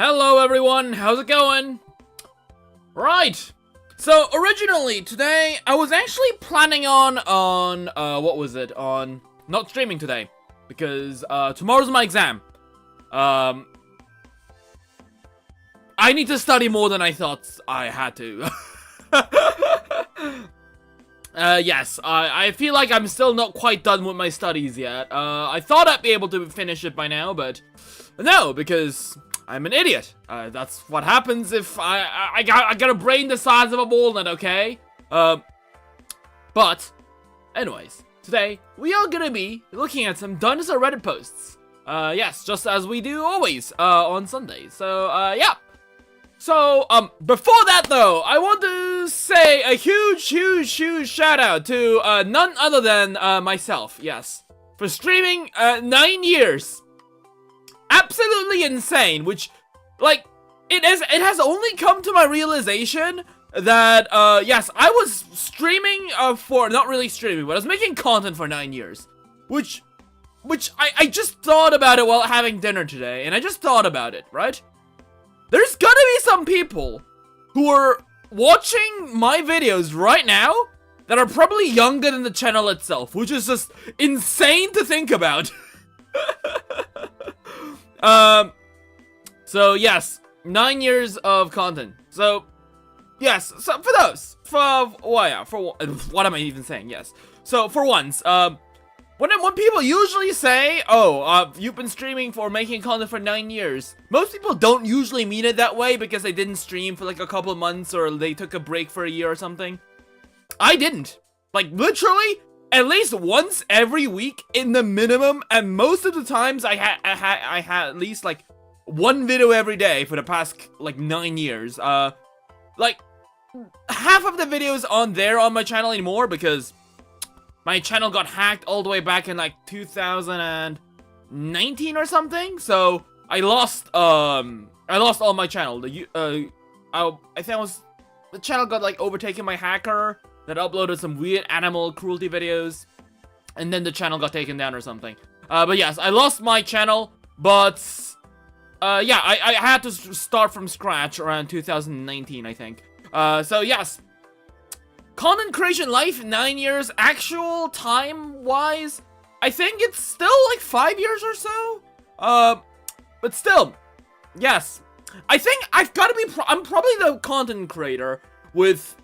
Hello everyone, how's it going? Right, so originally today I was actually planning on not streaming today because tomorrow's my exam. I need to study more than I thought I had to. Yes, I feel like I'm still not quite done with my studies yet. I thought I'd be able to finish it by now, but no, because I'm an idiot. That's what happens if I got a brain the size of a walnut, okay? But, anyways, today we are gonna be looking at some Dinosaur Reddit posts. Yes, just as we do always, on Sundays. So, yeah. So, before that though, I want to say a huge shout out to, none other than, myself, yes. For streaming, 9 years. Absolutely insane, which, like, it has only come to my realization that, yes, I was streaming, not really streaming, but I was making content for 9 years. Which I just thought about it while having dinner today, and I just thought about it, right? There's gonna be some people who are watching my videos right now that are probably younger than the channel itself, which is just insane to think about. So yes, 9 years of content. So, yes, so what am I even saying? Yes. So, for once, when people usually say, oh, you've been streaming for making content for 9 years, most people don't usually mean it that way because they didn't stream for like a couple of months or they took a break for a year or something. I didn't. Like, literally, at least once every week in the minimum, and most of the times I had at least like one video every day for the past like 9 years. Like half of the videos on my channel anymore because my channel got hacked all the way back in like 2019 or something. So I lost all my channel. I think the channel got like overtaken by hacker that uploaded some weird animal cruelty videos, and then the channel got taken down or something. But yes, I lost my channel, but yeah, I had to start from scratch around 2019, I think. So yes, content creation life, 9 years. Actual time-wise, I think it's still like 5 years or so. But still, yes, I think I've got to be. I'm probably the content creator with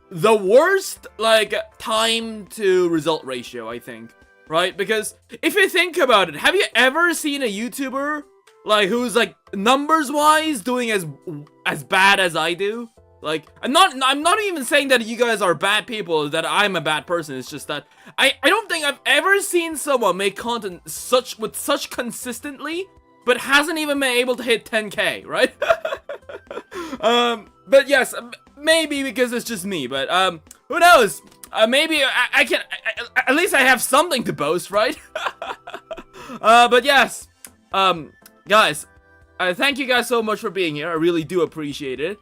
the worst, like, time to result ratio, I think, right? Because if you think about it, have you ever seen a YouTuber, like, who's, like, numbers-wise doing as bad as I do? Like, I'm not even saying that you guys are bad people, that I'm a bad person. It's just that I don't think I've ever seen someone make content with such consistently, but hasn't even been able to hit 10K, right? But yes, maybe because it's just me, but, who knows? Maybe I can, at least I have something to boast, right? But yes, guys, thank you guys so much for being here. I really do appreciate it.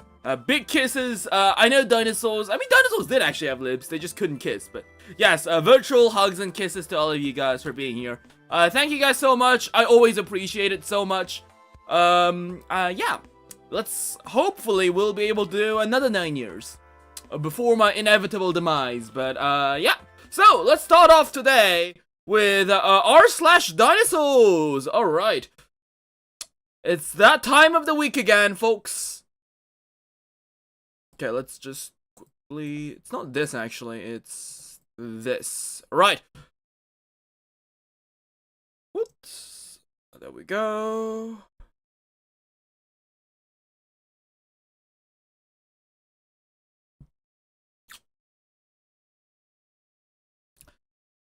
Big kisses. I know dinosaurs did actually have lips, they just couldn't kiss, but yes, virtual hugs and kisses to all of you guys for being here. Thank you guys so much. I always appreciate it so much. Yeah. Hopefully we'll be able to do another 9 years before my inevitable demise, but yeah. So, let's start off today with r/dinosaurs. Alright. It's that time of the week again, folks. Okay, let's just quickly. It's not this actually, it's this. Right. Whoops. There we go.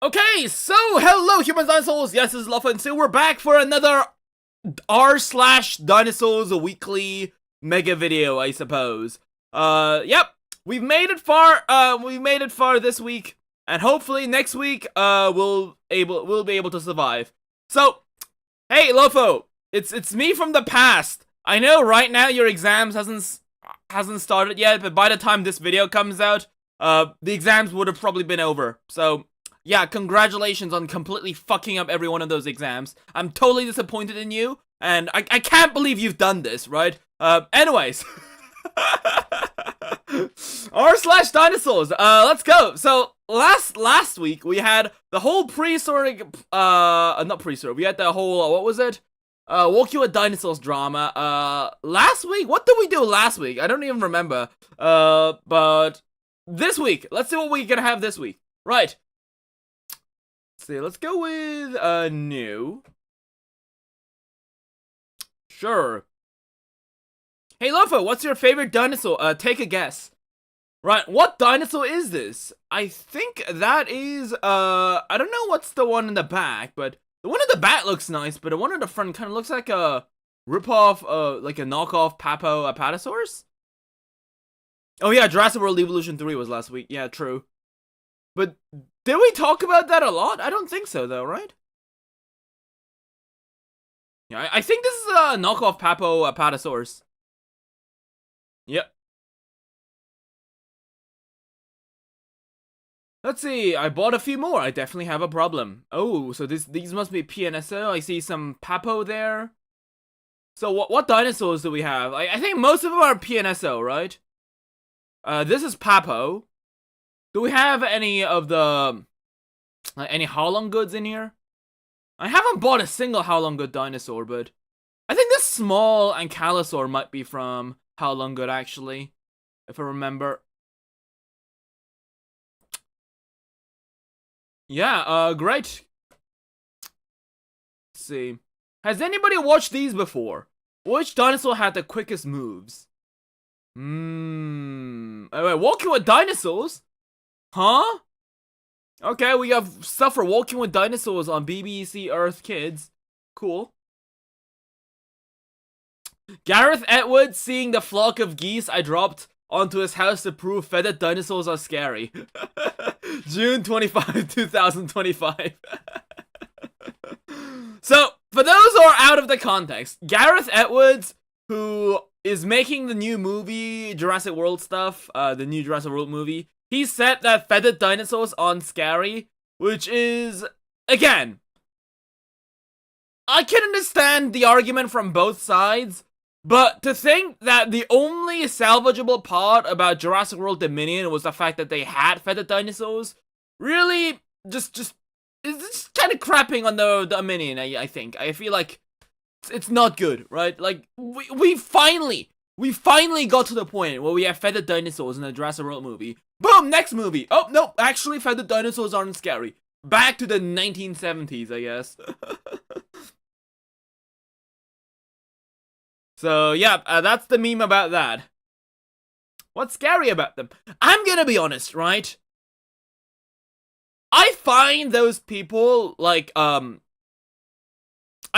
Okay, so hello humans, dinosaurs. Yes, this is Lopho, and so we're back for another r/dinosaurs weekly mega video, I suppose. Yep, we've made it far this week, and hopefully next week, we'll be able to survive. So, hey, Lopho, it's me from the past. I know right now your exams hasn't started yet, but by the time this video comes out, the exams would have probably been over. So, yeah, congratulations on completely fucking up every one of those exams. I'm totally disappointed in you, and I can't believe you've done this, right? Anyways. r/dinosaurs. Let's go. So last week we had the whole prehistoric not prehistoric, we had the whole what was it? Walking with Dinosaurs drama. Last week, what did we do last week? I don't even remember. But this week, let's see what we can have this week. Right. Let's see, let's go with new. Sure. Hey Lopho, what's your favorite dinosaur? Take a guess. Right, what dinosaur is this? I think that is, I don't know what's the one in the back, but the one in the back looks nice, but the one in the front kind of looks like a ripoff, like a knockoff Apatosaurus? Oh yeah, Jurassic World Evolution 3 was last week. Yeah, true. But did we talk about that a lot? I don't think so, though, right? Yeah, I think this is a knockoff Apatosaurus. Yep. Let's see, I bought a few more. I definitely have a problem. Oh, so these must be PNSO. I see some Papo there. So what dinosaurs do we have? I think most of them are PNSO, right? This is Papo. Do we have any of the any Howlong goods in here? I haven't bought a single Howlong good dinosaur, but I think this small Ankylosaur might be from Howlong good actually, if I remember. Yeah, great. Let's see. Has anybody watched these before? Which dinosaur had the quickest moves? Wait, Walking with Dinosaurs? Huh? Okay, we have stuff for Walking with Dinosaurs on BBC Earth Kids. Cool. Gareth Edwards seeing the flock of geese I dropped onto his house to prove feathered dinosaurs are scary. June 25, 2025. So, for those who are out of the context, Gareth Edwards, who is making the new movie, Jurassic World stuff, the new Jurassic World movie, he said that feathered dinosaurs aren't scary, which is, again, I can understand the argument from both sides, but to think that the only salvageable part about Jurassic World Dominion was the fact that they had feathered dinosaurs, really, it's just kind of crapping on the Dominion, I think. I feel like it's not good, right? Like, we finally got to the point where we have feathered dinosaurs in the Jurassic World movie. Boom, next movie. Oh, no, actually, feathered dinosaurs aren't scary. Back to the 1970s, I guess. So, yeah, that's the meme about that. What's scary about them? I'm gonna be honest, right? I find those people, like, I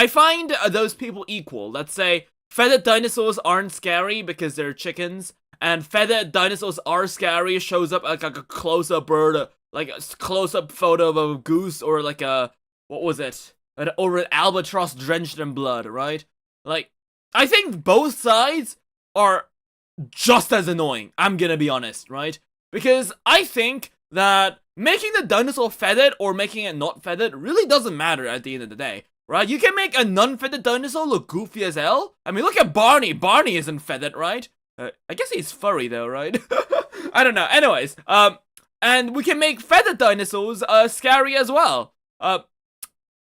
find those people equal. Let's say, feathered dinosaurs aren't scary because they're chickens, and feathered dinosaurs are scary shows up like a close-up bird, like a close-up photo of a goose, or like a, what was it? Or an albatross drenched in blood, right? Like, I think both sides are just as annoying, I'm gonna be honest, right? Because I think that making the dinosaur feathered or making it not feathered really doesn't matter at the end of the day, right? You can make a non-feathered dinosaur look goofy as hell. I mean, look at Barney. Barney isn't feathered, right? I guess he's furry though, right? I don't know. Anyways, and we can make feathered dinosaurs scary as well. I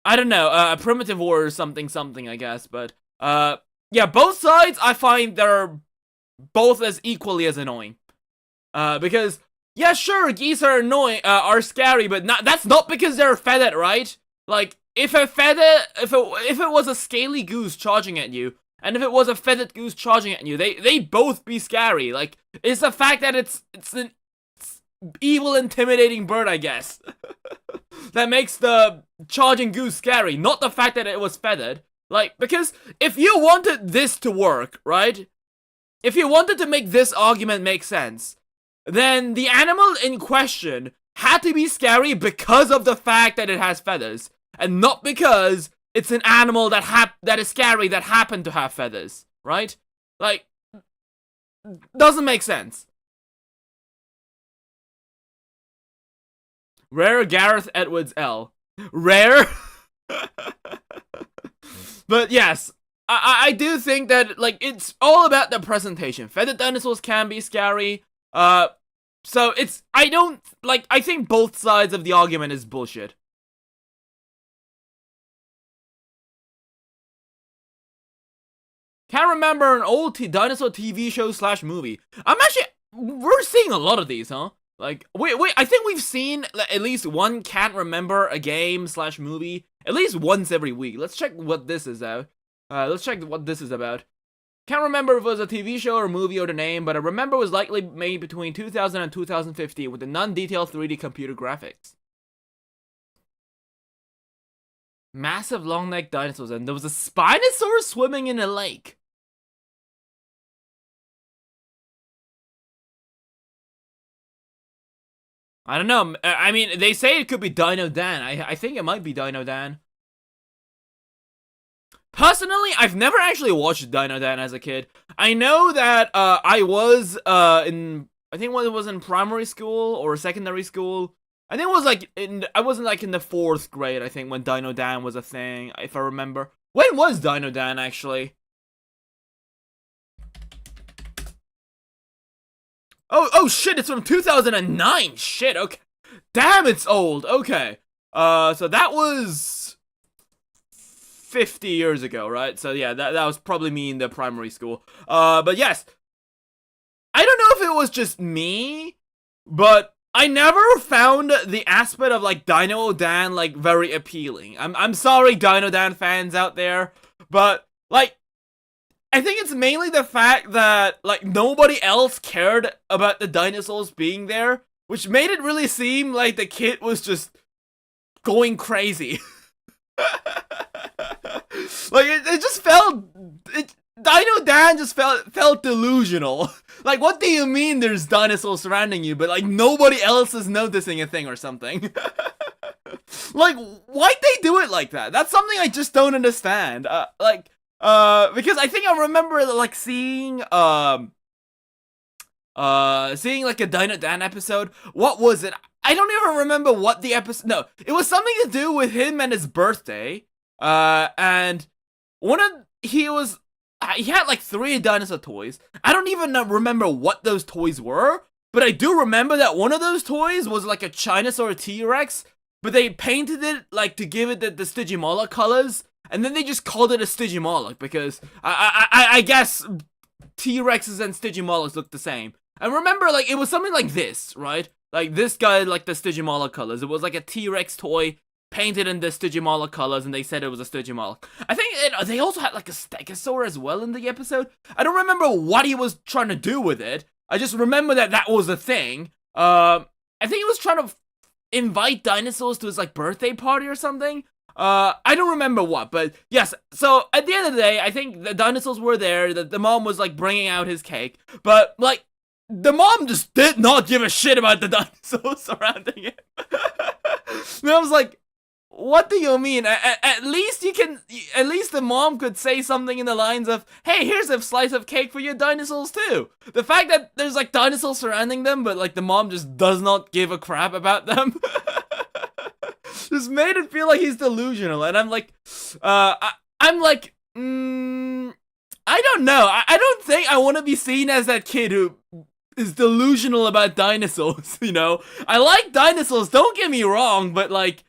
don't know, a primitive war or something, I guess, but yeah, both sides I find they're both as equally as annoying. Because yeah, sure, geese are annoying, are scary, but that's not because they're feathered, right? Like, if it was a scaly goose charging at you, and if it was a feathered goose charging at you, they both be scary. Like, it's the fact that it's an evil, intimidating bird, I guess, that makes the charging goose scary, not the fact that it was feathered. Like, because if you wanted this to work, right? If you wanted to make this argument make sense, then the animal in question had to be scary because of the fact that it has feathers, and not because it's an animal that is scary that happened to have feathers, right? Like, doesn't make sense. Rare Gareth Edwards L. Rare? But yes, I do think that, like, it's all about the presentation. Feathered dinosaurs can be scary. So it's, I think both sides of the argument is bullshit. Can't remember an old dinosaur TV show / movie. We're seeing a lot of these, huh? Like, wait, I think we've seen at least one can't remember a game / movie at least once every week. Let's check what this is out. Let's check what this is about. Can't remember if it was a TV show or movie or the name, but I remember it was likely made between 2000 and 2015 with the non-detailed 3D computer graphics. Massive long-necked dinosaurs, and there was a spinosaur swimming in a lake. I don't know. I mean, they say it could be Dino Dan. I think it might be Dino Dan. Personally, I've never actually watched Dino Dan as a kid. I know that I was I think when it was in primary school or secondary school. I think it was like I wasn't like in the 4th grade, I think, when Dino Dan was a thing, if I remember. When was Dino Dan actually? Oh shit, it's from 2009. Shit, okay. Damn, it's old. Okay. So that was 50 years ago, right? So yeah, that was probably me in the primary school. But yes. I don't know if it was just me, but I never found the aspect of like Dino Dan like very appealing. I'm sorry, Dino Dan fans out there, but like I think it's mainly the fact that like nobody else cared about the dinosaurs being there, which made it really seem like the kid was just going crazy. Like it just felt Dino Dan just felt delusional. Like, what do you mean there's dinosaurs surrounding you, but like nobody else is noticing a thing or something? Like, why'd they do it like that? That's something I just don't understand. Because I think I remember like seeing like a Dino Dan episode. What was it? I don't even remember what the episode. No, it was something to do with him and his birthday. And he had like 3 dinosaur toys. I don't even remember what those toys were, but I do remember that one of those toys was like a Chinosaur T-Rex, but they painted it like to give it the Stygimoloch colors, and then they just called it a Stygimoloch because I guess T-Rexes and Stygimolochs look the same. And remember, like, it was something like this, right? Like, this guy, like, the Stygimoloch colors. It was like a T-Rex toy painted in the Stygimoloch colors, and they said it was a Stygimoloch. I think they also had like a Stegosaur as well in the episode. I don't remember what he was trying to do with it. I just remember that was a thing. I think he was trying to invite dinosaurs to his like birthday party or something. I don't remember what, but yes. So at the end of the day, I think the dinosaurs were there. The mom was like bringing out his cake, but like the mom just did not give a shit about the dinosaurs surrounding it. And I was like, what do you mean? At least the mom could say something in the lines of, hey, here's a slice of cake for your dinosaurs too. The fact that there's like dinosaurs surrounding them, but like the mom just does not give a crap about them, just made it feel like he's delusional. And I'm like, I don't know. I don't think I want to be seen as that kid who is delusional about dinosaurs, you know? I like dinosaurs, don't get me wrong, but like,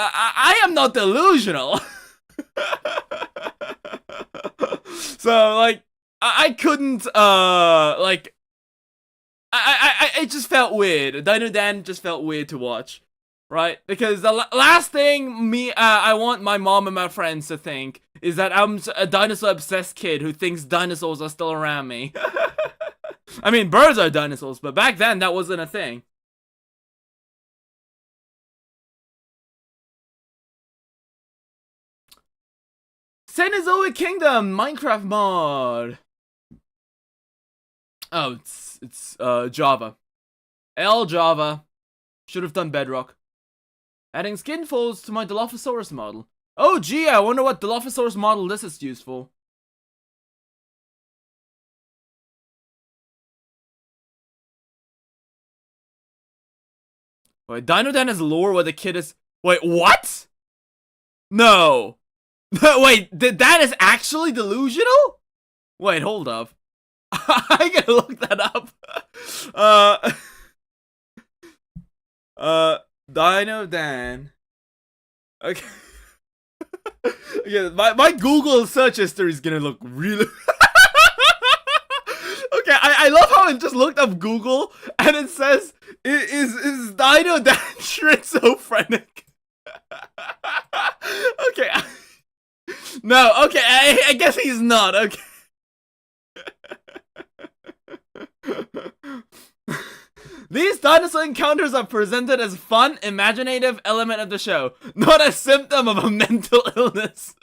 I am not delusional. So like I couldn't like it just felt weird. Dino Dan just felt weird to watch, right? Because the last thing I want my mom and my friends to think is that I'm a dinosaur obsessed kid who thinks dinosaurs are still around me. I mean, birds are dinosaurs, but back then that wasn't a thing. Cenozoic Kingdom Minecraft mod. Oh, it's Java. Java. Should have done Bedrock. Adding skin folds to my Dilophosaurus model. Oh gee, I wonder what Dilophosaurus model this is used for. Wait, Dino Dan has lore where the kid is. Wait, what? No. Wait, that is actually delusional? Wait, hold up. I gotta look that up. Dino Dan. Okay. Yeah, my Google search history is gonna look really. Okay, I love how it just looked up Google and it says, is Dino Dan schizophrenic? Okay. No, okay, I guess he's not, okay. These dinosaur encounters are presented as fun, imaginative element of the show, not a symptom of a mental illness.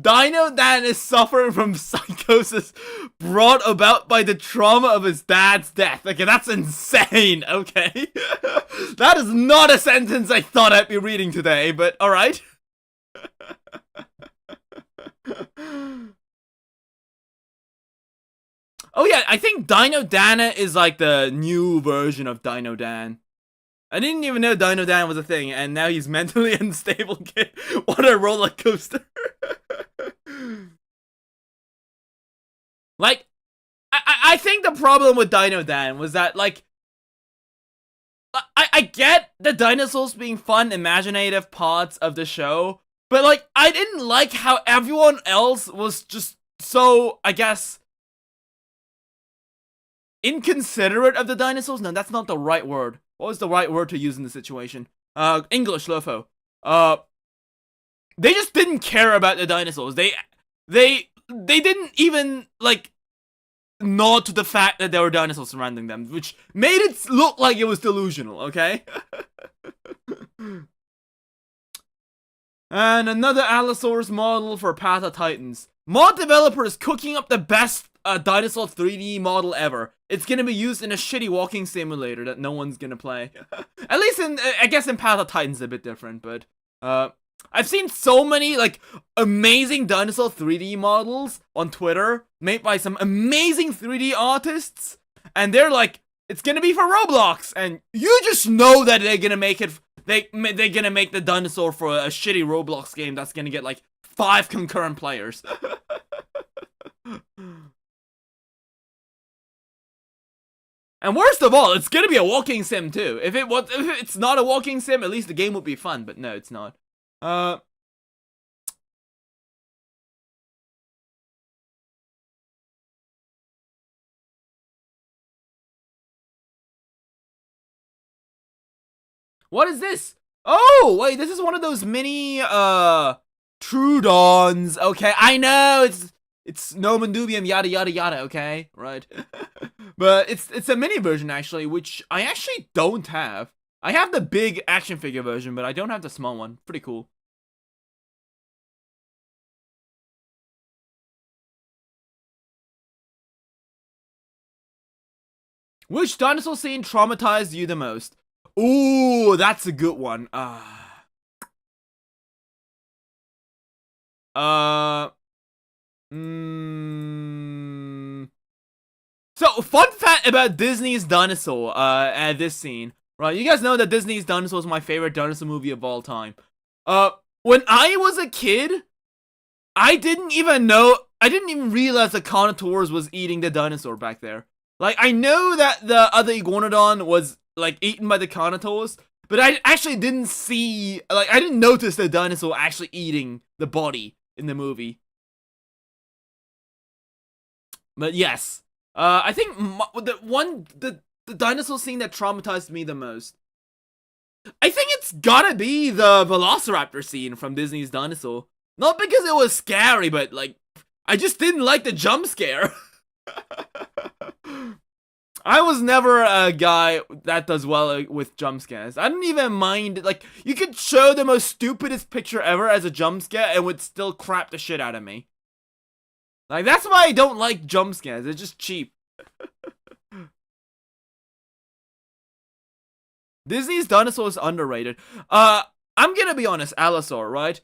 Dino Dan is suffering from psychosis brought about by the trauma of his dad's death. Okay, that's insane, okay? That is not a sentence I thought I'd be reading today, but alright. Oh yeah, I think Dino Dana is like the new version of Dino Dan. I didn't even know Dino Dan was a thing, and now he's mentally unstable kid. What a roller coaster. Like, I think the problem with Dino Dan was that, like, I get the dinosaurs being fun, imaginative parts of the show, but, like, I didn't like how everyone else was just so, I guess, inconsiderate of the dinosaurs? No, that's not the right word. What was the right word to use in the situation? English, Lopho. They just didn't care about the dinosaurs. They didn't even, like, nod to the fact that there were dinosaurs surrounding them, which made it look like it was delusional, okay? And another Allosaurus model for Path of Titans. Mod developer is cooking up the best dinosaur 3D model ever. It's gonna be used in a shitty walking simulator that no one's gonna play. At least in, I guess in Path of Titans a bit different, but I've seen so many, like, amazing dinosaur 3D models on Twitter made by some amazing 3D artists, and they're like, it's gonna be for Roblox, and you just know that they're gonna make it, they're gonna make the dinosaur for a shitty Roblox game that's gonna get, like, 5 concurrent players. And worst of all, it's gonna be a walking sim too. If it's not a walking sim, at least the game would be fun, but no, it's not. What is this? Oh, wait, this is one of those mini, Trudons. Okay, I know, it's Nomen Dubium, yada yada yada, okay? Right. But it's a mini version, actually, which I actually don't have. I have the big action figure version, but I don't have the small one. Pretty cool. Which dinosaur scene traumatized you the most? Ooh, that's a good one. So, fun fact about Disney's Dinosaur, at this scene. Right, you guys know that Disney's Dinosaur is my favorite dinosaur movie of all time. When I was a kid, I didn't even realize the Carnotaurus was eating the dinosaur back there. Like, I know that the other Iguanodon was, like, eaten by the Carnotaurus, but I actually didn't see, like, I didn't notice the dinosaur actually eating the body in the movie. But yes, I think the dinosaur scene that traumatized me the most, I think it's gotta be the Velociraptor scene from Disney's Dinosaur. Not because it was scary, but, like, I just didn't like the jump scare. I was never a guy that does well with jump scares. I didn't even mind, like, you could show the most stupidest picture ever as a jump scare and would still crap the shit out of me. Like, that's why I don't like jump scares. They're just cheap. Disney's Dinosaur is underrated. I'm gonna be honest, Allosaur, right?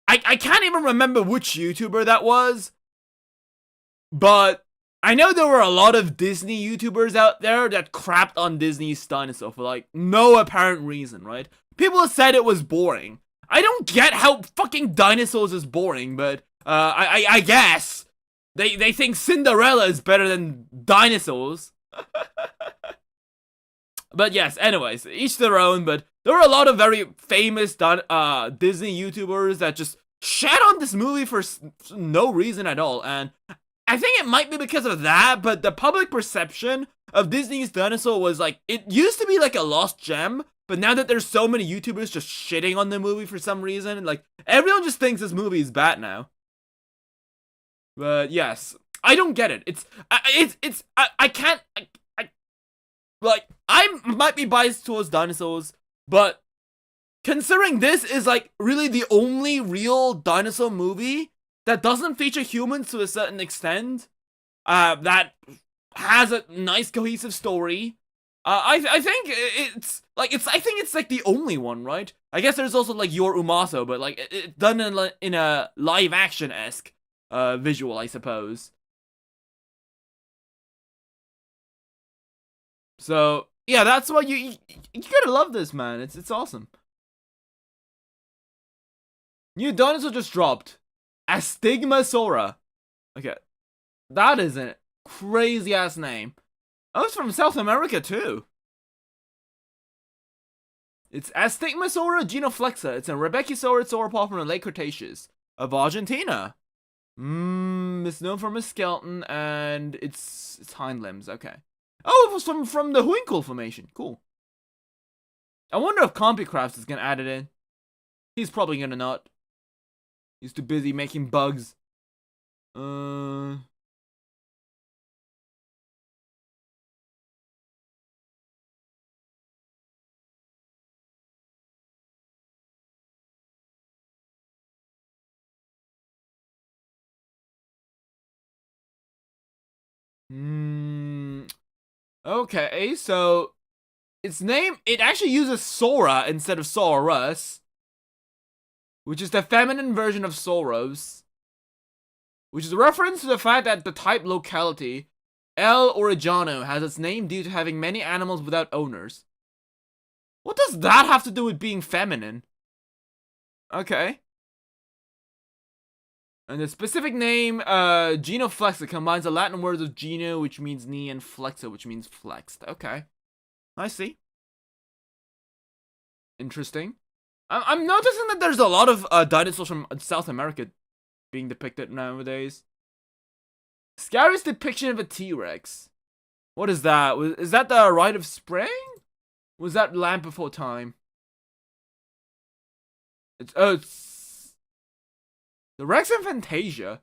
I can't even remember which YouTuber that was, but I know there were a lot of Disney YouTubers out there that crapped on Disney's Dinosaur for like no apparent reason, right? People said it was boring. I don't get how fucking Dinosaurs is boring, but I guess they think Cinderella is better than Dinosaurs. But yes, anyways, each their own. But there were a lot of very famous Disney YouTubers that just shat on this movie for no reason at all, and I think it might be because of that, but the public perception of Disney's Dinosaur was like, it used to be like a lost gem, but now that there's so many YouTubers just shitting on the movie for some reason, like, everyone just thinks this movie is bad now. But yes, I don't get it. I can't, like, I might be biased towards Dinosaurs, but considering this is like really the only real dinosaur movie that doesn't feature humans to a certain extent, that has a nice cohesive story. I think it's like the only one, right? I guess there's also like Your Umaso, but like it's done in a live action-esque visual, I suppose. So yeah, that's why you gotta love this, man. It's awesome. New dinosaur just dropped. Astigmasaura. Okay. That is a crazy ass name. Oh, it's from South America too. It's Astigmasaura genoflexa. It's a Rebecchusaurid sauropod from the late Cretaceous of Argentina. It's known from its skeleton and its hind limbs. Okay. Oh, it was from the Huincul Formation. Cool. I wonder if CompuCrafts is gonna add it in. He's probably gonna not. He's too busy making bugs. Okay, so its name, it actually uses Sora instead of Saurus, which is the feminine version of Sauros, which is a reference to the fact that the type locality, El Orejano, has its name due to having many animals without owners. What does that have to do with being feminine? Okay. And the specific name, genoflexa, combines the Latin words of geno, which means knee, and flexa, which means flexed. Okay. I see. Interesting. I'm noticing that there's a lot of dinosaurs from South America being depicted nowadays. Scariest depiction of a T-Rex. What is that? Is that the Rite of Spring? Was that Land Before Time? It's the Rex and Fantasia.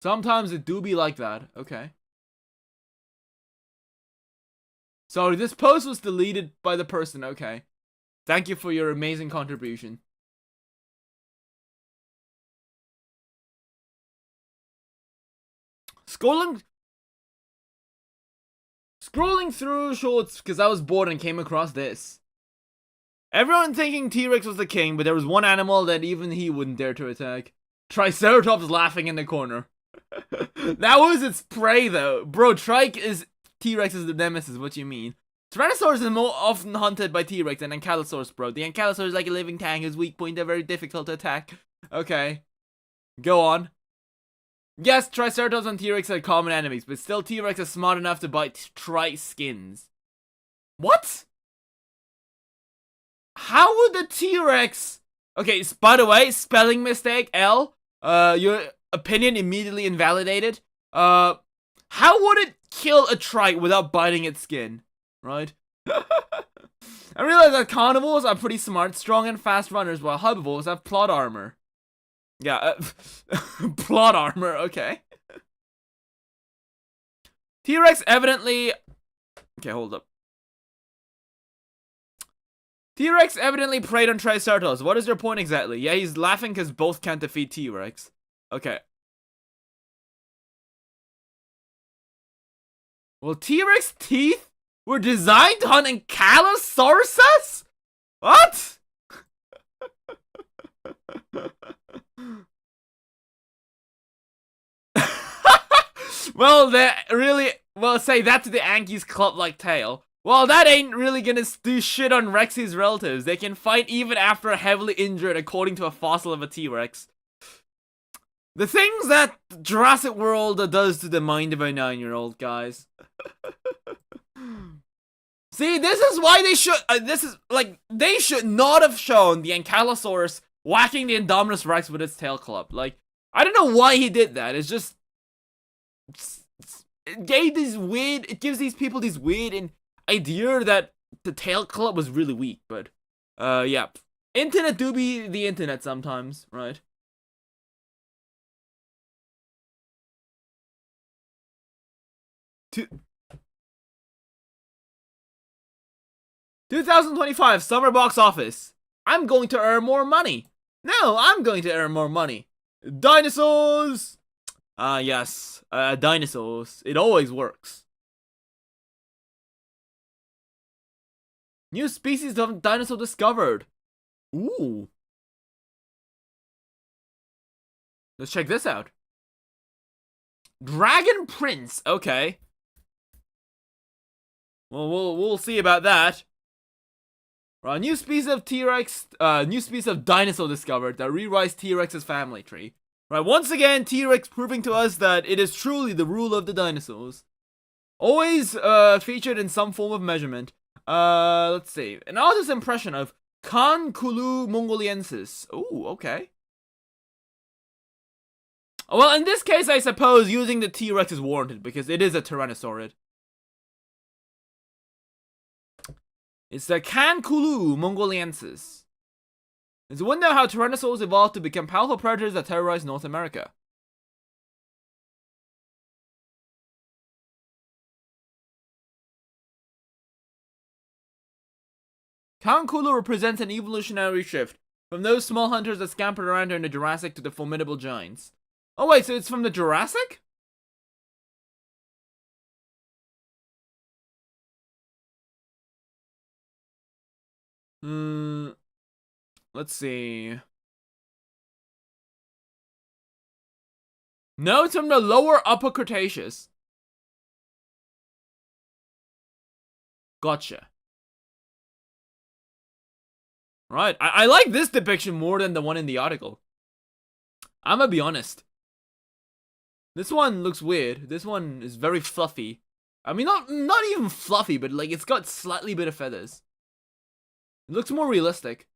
Sometimes it do be like that. Okay. Sorry, this post was deleted by the person. Okay. Thank you for your amazing contribution. Scrolling through shorts because I was bored and came across this. Everyone thinking T-Rex was the king, but there was one animal that even he wouldn't dare to attack. Triceratops laughing in the corner. That was its prey though. Bro, Trike is T-Rex's nemesis, what you mean? Tyrannosaurus is more often hunted by T-Rex than Ankylosaurus, bro. The Ankylosaurus is like a living tank whose weak point are very difficult to attack. Okay. Go on. Yes, Triceratops and T-Rex are common enemies, but still T-Rex is smart enough to bite skins. What? How would the T-Rex... Okay, by the way, spelling mistake, L. Your opinion immediately invalidated. How would it kill a trike without biting its skin? Right? I realize that carnivores are pretty smart, strong, and fast runners, while herbivores have plot armor. Yeah, plot armor, okay. T-Rex evidently... Okay, hold up. T-Rex evidently preyed on Triceratops. What is your point exactly? Yeah, he's laughing because both can't defeat T-Rex. Okay. Well, T-Rex teeth were designed to hunt ankylosauruses? What? Well, say that to the Anki's club-like tail. Well, that ain't really gonna do shit on Rexy's relatives. They can fight even after heavily injured, according to a fossil of a T-Rex. The things that Jurassic World does to the mind of a 9-year-old, guys. See, this is why they should, they should not have shown the Ankylosaurus whacking the Indominus Rex with its tail club. Like, I don't know why he did that. It's just, it gives these people this weird idea that the tail club was really weak, but, yeah. Internet do be the internet sometimes, right? To 2025 summer box office. I'm going to earn more money. No, I'm going to earn more money. Dinosaurs! Yes. Dinosaurs. It always works. New species of dinosaur discovered. Ooh. Let's check this out. Dragon Prince. Okay. Well, we'll see about that. Right, new species of T-Rex, new species of dinosaur discovered that rewrites T-Rex's family tree. Right, once again, T-Rex proving to us that it is truly the rule of the dinosaurs. Always, featured in some form of measurement. Let's see. An artist's impression of Canculu mongoliensis. Ooh, okay. Well, in this case, I suppose using the T-Rex is warranted because it is a Tyrannosaurid. It's the Canculu mongoliensis. It's a wonder how Tyrannosaurs evolved to become powerful predators that terrorize North America. Canculu represents an evolutionary shift from those small hunters that scampered around during the Jurassic to the formidable giants. Oh wait, so it's from the Jurassic? Let's see. No, it's from the lower Upper Cretaceous. Gotcha. Right, I like this depiction more than the one in the article. I'm gonna be honest. This one looks weird. This one is very fluffy. I mean, not even fluffy, but like it's got slightly bit of feathers. It looks more realistic.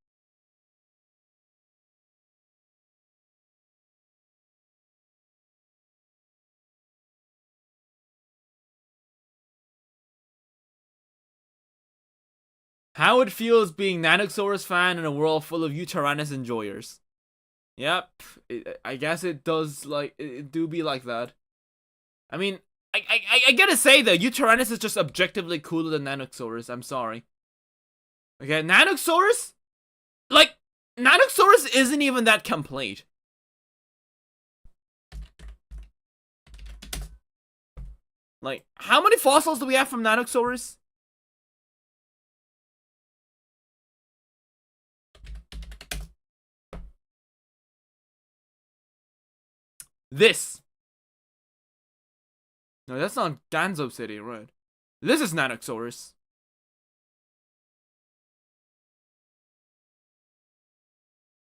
How it feels being Nanosaurus fan in a world full of Utyrannus enjoyers. Yep, I guess it does, like, it do be like that. I mean, I gotta say though, Utyrannus is just objectively cooler than Nanosaurus, I'm sorry. Okay, Nanosaurus? Like, Nanosaurus isn't even that complete. Like, how many fossils do we have from Nanosaurus? This. No, that's not Ganzo City, right? This is Nanosaurus.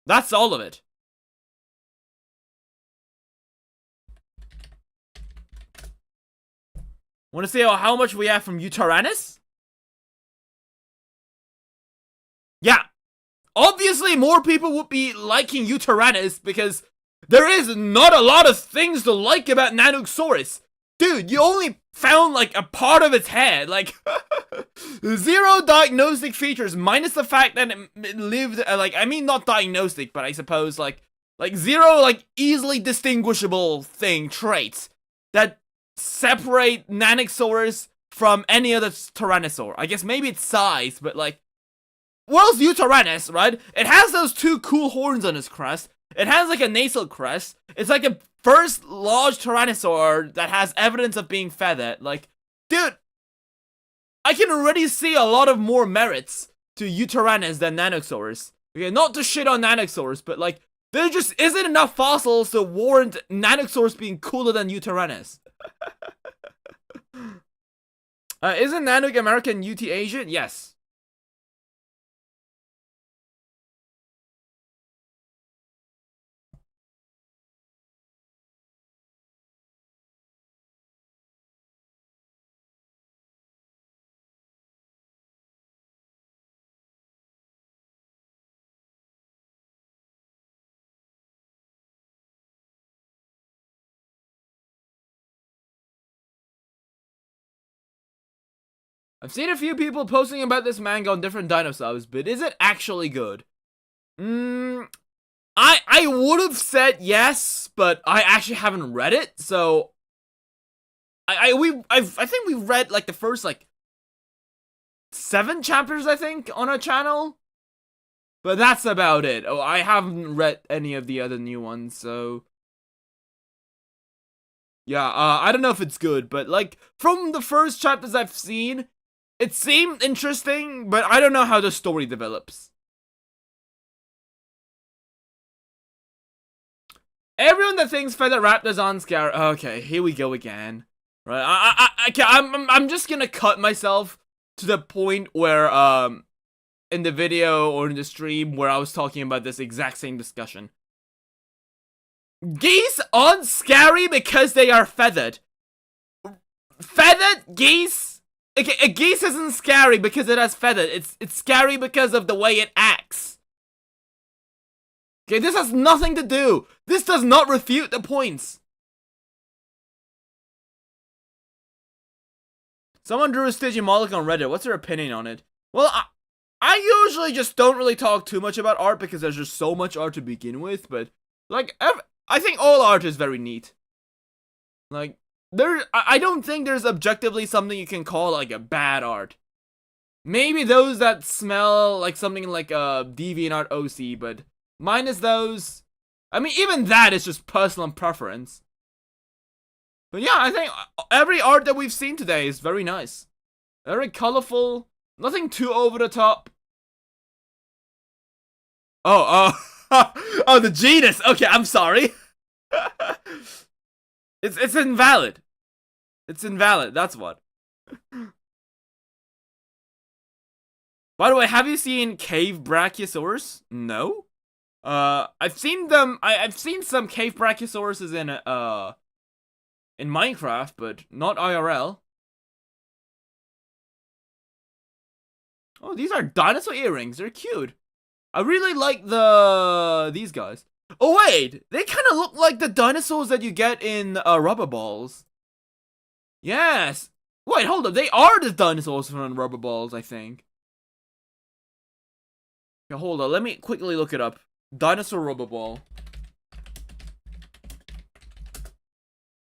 That's all of it. Want to see how much we have from Utyrannus? Yeah. Obviously, more people would be liking Utyrannus because there is not a lot of things to like about Nanosaurus. Dude, you only found like a part of its head. Like, zero diagnostic features minus the fact that it lived, I mean, not diagnostic, but I suppose like zero, like, easily distinguishable traits that separate Nanosaurus from any other Tyrannosaur. I guess maybe its size, but like, what's Utyrannus, right? It has those two cool horns on its crest. It has like a nasal crest. It's like a first large Tyrannosaur that has evidence of being feathered. Like, dude, I can already see a lot of more merits to Utaranus than Dinosaurs. Okay, not to shit on Dinosaurs, but like, there just isn't enough fossils to warrant Dinosaurs being cooler than Utaranus. Isn't Nanook American UT Asian? Yes. I've seen a few people posting about this manga on different Dinosaurs, but is it actually good? I would have said yes, but I actually haven't read it, so I think we've read like the first like 7 chapters, I think, on our channel. But that's about it. Oh, I haven't read any of the other new ones, so yeah, I don't know if it's good, but like from the first chapters I've seen, it seemed interesting, but I don't know how the story develops. Everyone that thinks feather raptors aren't scary. Okay, here we go again. Right, I'm just gonna cut myself to the point where in the video or in the stream where I was talking about this exact same discussion. Geese aren't scary because they are feathered. Feathered geese. Okay, a geese isn't scary because it has feathers. It's scary because of the way it acts. Okay, this has nothing to do. This does not refute the points. Someone drew a Stygimoloch on Reddit. What's their opinion on it? Well, I usually just don't really talk too much about art because there's just so much art to begin with. But like, I think all art is very neat. Like, I don't think there's objectively something you can call like a bad art. Maybe those that smell like something like a DeviantArt OC, but minus those, I mean, even that is just personal preference. But yeah, I think every art that we've seen today is very nice. Very colorful, nothing too over the top. Oh, oh, the genus. Okay, I'm sorry. It's invalid. It's invalid, that's what. By the way, have you seen cave brachiosaurs? No? I've seen them, I've seen some cave brachiosauruses in Minecraft, but not IRL. Oh, these are dinosaur earrings, they're cute. I really like these guys. Oh wait, they kind of look like the dinosaurs that you get in rubber balls. Yes. Wait, hold up. They are the dinosaurs from rubber balls, I think. Okay, hold on. Let me quickly look it up. Dinosaur rubber ball.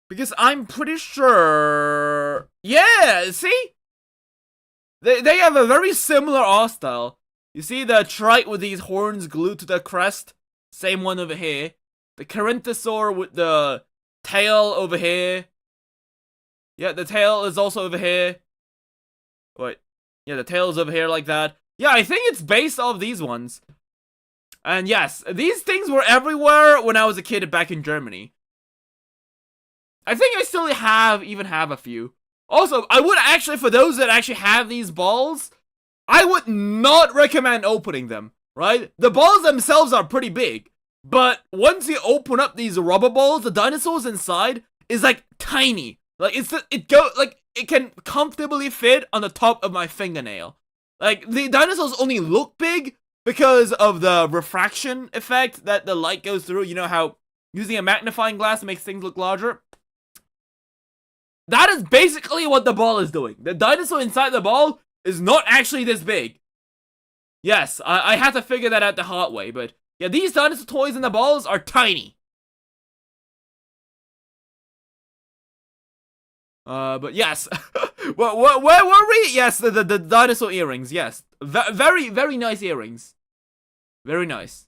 Because I'm pretty sure... Yeah, see? They have a very similar art style. You see the trike with these horns glued to the crest? Same one over here. The Carinthosaur with the tail over here. Yeah, the tail is also over here. Wait. Yeah, the tail is over here like that. Yeah, I think it's based off these ones. And yes, these things were everywhere when I was a kid back in Germany. I think I still even have a few. Also, I would actually, for those that actually have these balls, I would not recommend opening them, right? The balls themselves are pretty big. But once you open up these rubber balls, the dinosaurs inside is like tiny. Like it can comfortably fit on the top of my fingernail. Like the dinosaurs only look big because of the refraction effect that the light goes through. You know how using a magnifying glass makes things look larger? That is basically what the ball is doing. The dinosaur inside the ball is not actually this big. Yes, I had to figure that out the hard way, but yeah, these dinosaur toys in the balls are tiny. But yes. Where were we? Yes, the dinosaur earrings, yes. Very, very nice earrings. Very nice.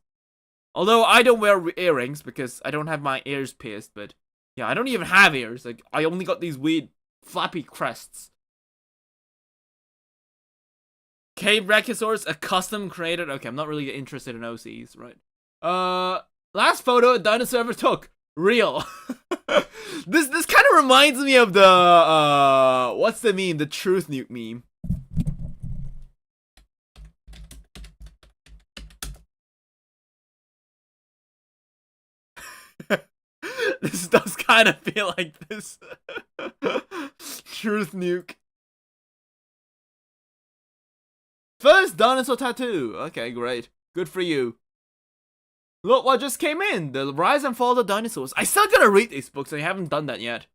Although I don't wear earrings because I don't have my ears pierced, but yeah, I don't even have ears. Like, I only got these weird flappy crests. Cave Brachiosaurus, a custom created. Okay, I'm not really interested in OCs, right? Last photo a dinosaur ever took. Real. This kind of reminds me of the what's the meme? The truth nuke meme. This does kind of feel like this. Truth nuke. First dinosaur tattoo. Okay, great. Good for you. Look what just came in. The Rise and Fall of Dinosaurs. I still gotta read these books. I haven't done that yet.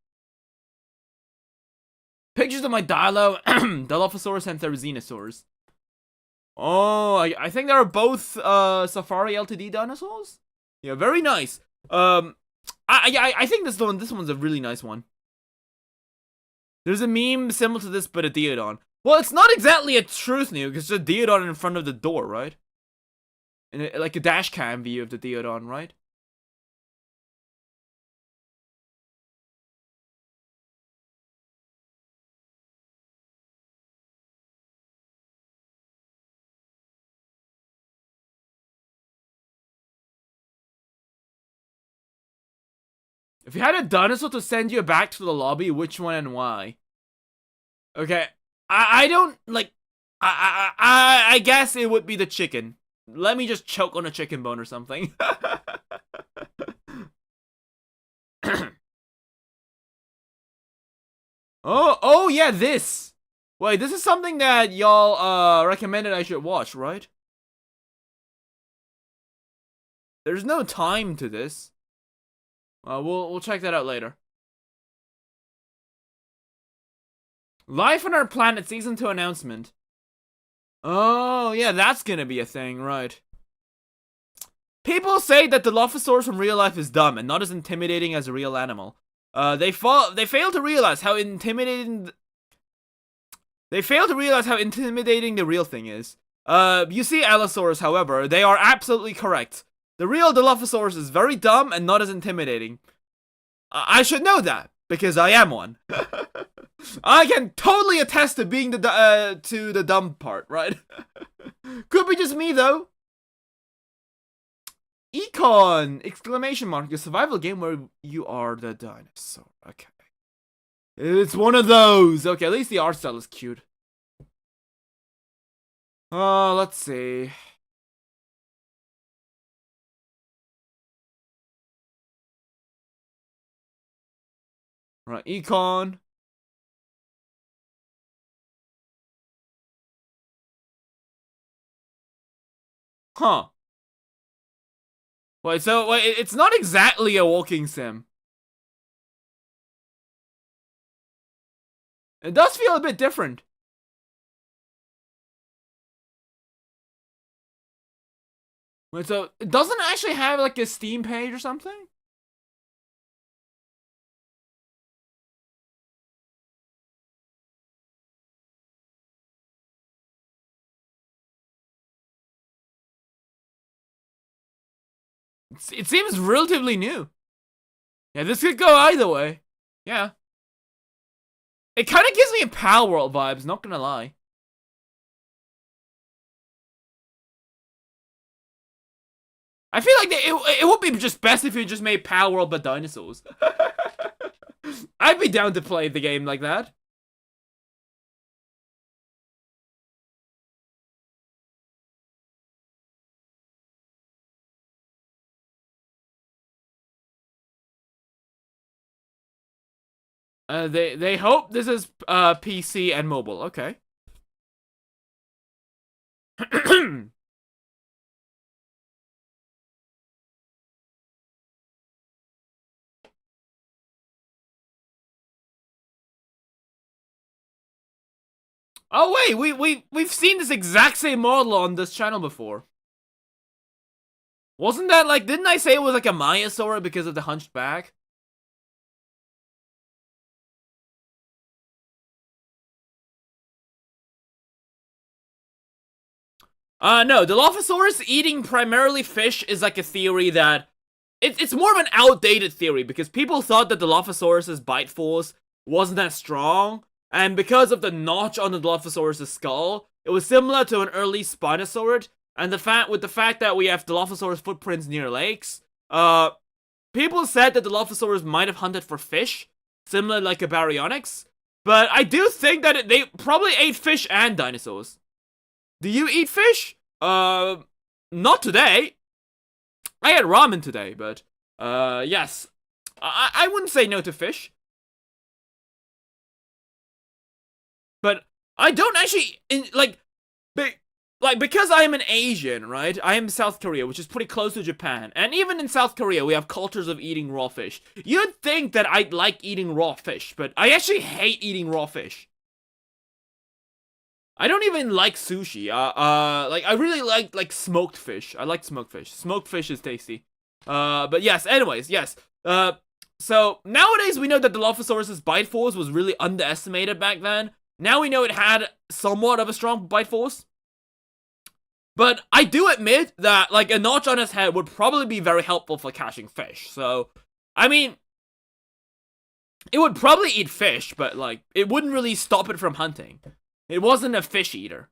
Pictures of my Dilo, Dilophosaurus, and Therizinosaurs. Oh, I think they are both Safari LTD dinosaurs. Yeah, very nice. I think this one's a really nice one. There's a meme similar to this, but a Diodon. Well, it's not exactly a truth nuke. It's just a Diodon in front of the door, right? Like a dash cam view of the Diodon, right? If you had a dinosaur to send you back to the lobby, which one and why? Okay, I don't like. I guess it would be the chicken. Let me just choke on a chicken bone or something. Oh yeah, this. Wait, this is something that y'all recommended I should watch, right? There's no time to this. We'll check that out later. Life on Our Planet Season 2 announcement. Oh, yeah, that's gonna be a thing, right. People say that the Dilophosaurus from real life is dumb and not as intimidating as a real animal. They fail to realize how intimidating... They fail to realize how intimidating the real thing is. You see Allosaurus, however, they are absolutely correct. The real Dilophosaurus is very dumb and not as intimidating. I should know that, because I am one. I can totally attest to being the dumb part, right? Could be just me, though. Econ! Exclamation mark. A survival game where you are the dinosaur. Okay. It's one of those. Okay, at least the art style is cute. Let's see. Right, Econ. Huh. Wait, so it's not exactly a walking sim. It does feel a bit different. Wait, so it doesn't actually have like a Steam page or something? It seems relatively new. Yeah, this could go either way. Yeah. It kind of gives me a Pal World vibes, not gonna lie. I feel like it would be just best if you just made Pal World but dinosaurs. I'd be down to play the game like that. They hope this is PC and mobile. Okay. Oh wait, we've seen this exact same model on this channel before. Wasn't that like, didn't I say it was like a Maiasaur because of the hunched back? No, Dilophosaurus eating primarily fish is like a theory that... It's more of an outdated theory because people thought that Dilophosaurus' bite force wasn't that strong. and because of the notch on the Dilophosaurus' skull, it was similar to an early Spinosaurid, and the fact that we have Dilophosaurus footprints near lakes, people said that the Dilophosaurus might have hunted for fish, similar like a Baryonyx, but I do think that they probably ate fish and dinosaurs. Do you eat fish? Not today. I had ramen today, but, yes. I wouldn't say no to fish. But I don't actually, because I am an Asian, right? I am South Korea, which is pretty close to Japan. And even in South Korea, we have cultures of eating raw fish. You'd think that I'd like eating raw fish, but I actually hate eating raw fish. I don't even like sushi. I really like smoked fish. I like smoked fish. Smoked fish is tasty. But yes, anyways, yes. So nowadays we know that the Dilophosaurus' bite force was really underestimated back then. Now we know it had somewhat of a strong bite force. But I do admit that, like, a notch on its head would probably be very helpful for catching fish. So, I mean, it would probably eat fish, but, like, it wouldn't really stop it from hunting. It wasn't a fish eater.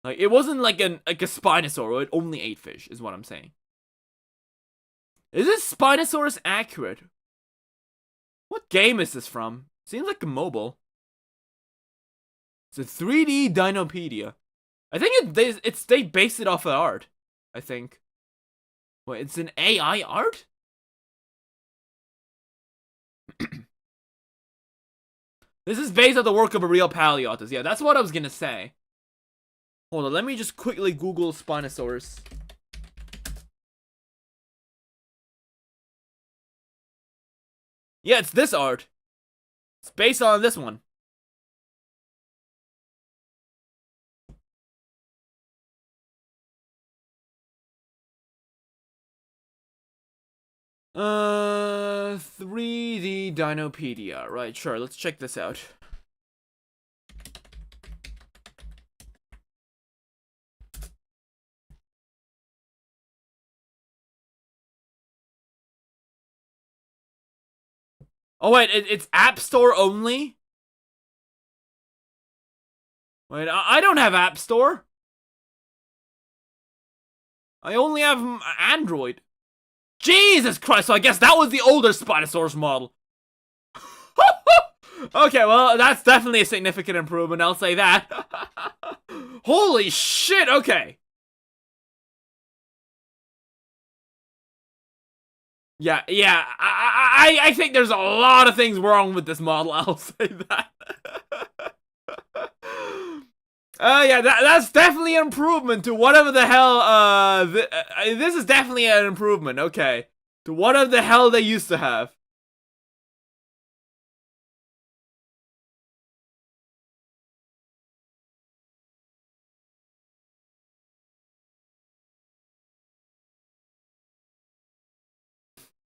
Like, it wasn't like a Spinosaur where it only ate fish, is what I'm saying. Is this Spinosaurus accurate? What game is this from? Seems like a mobile. It's a 3D Dinopedia. I think they based it off of art. I think. Wait, it's an AI art? This is based on the work of a real paleontologist. Yeah, that's what I was gonna say. Hold on, let me just quickly Google Spinosaurus. Yeah, it's this art. It's based on this one. Uh, 3D Dinopedia. Right, sure, let's check this out. Oh wait, it's App Store only? Wait, I don't have App Store. I only have Android. Jesus Christ, so I guess that was the older Spinosaurus model. Okay, well, that's definitely a significant improvement, I'll say that. Holy shit, okay. Yeah, I think there's a lot of things wrong with this model, I'll say that. Yeah, that's definitely an improvement to whatever the hell, this is definitely an improvement, okay. To whatever the hell they used to have.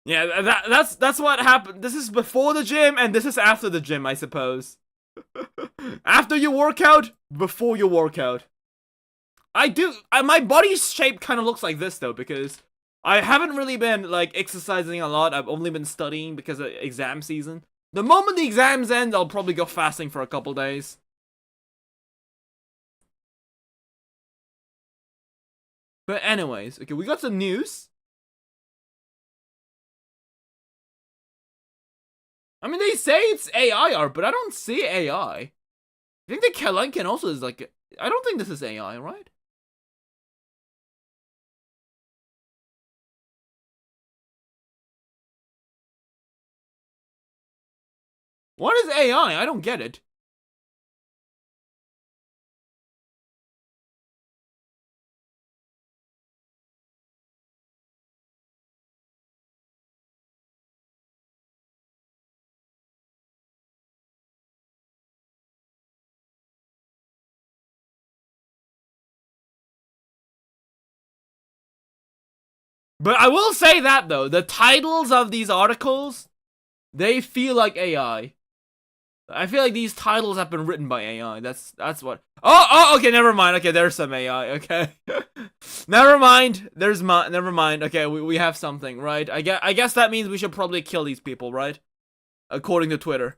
Yeah, that's what happened. This is before the gym, and this is after the gym, I suppose. After you work out, before you work out. My body shape kind of looks like this, though, because I haven't really been, like, exercising a lot. I've only been studying because of exam season. The moment the exams end, I'll probably go fasting for a couple days. But anyways, okay, we got some news. I mean, they say it's AI art, but I don't see AI. I think the Kalenkin also is like... I don't think this is AI, right? What is AI? I don't get it. But I will say that, though, the titles of these articles, they feel like AI. I feel like these titles have been written by AI. That's what... Oh, okay, never mind. Okay, there's some AI, okay. Never mind. Never mind. Okay, we have something, right? I guess that means we should probably kill these people, right? According to Twitter.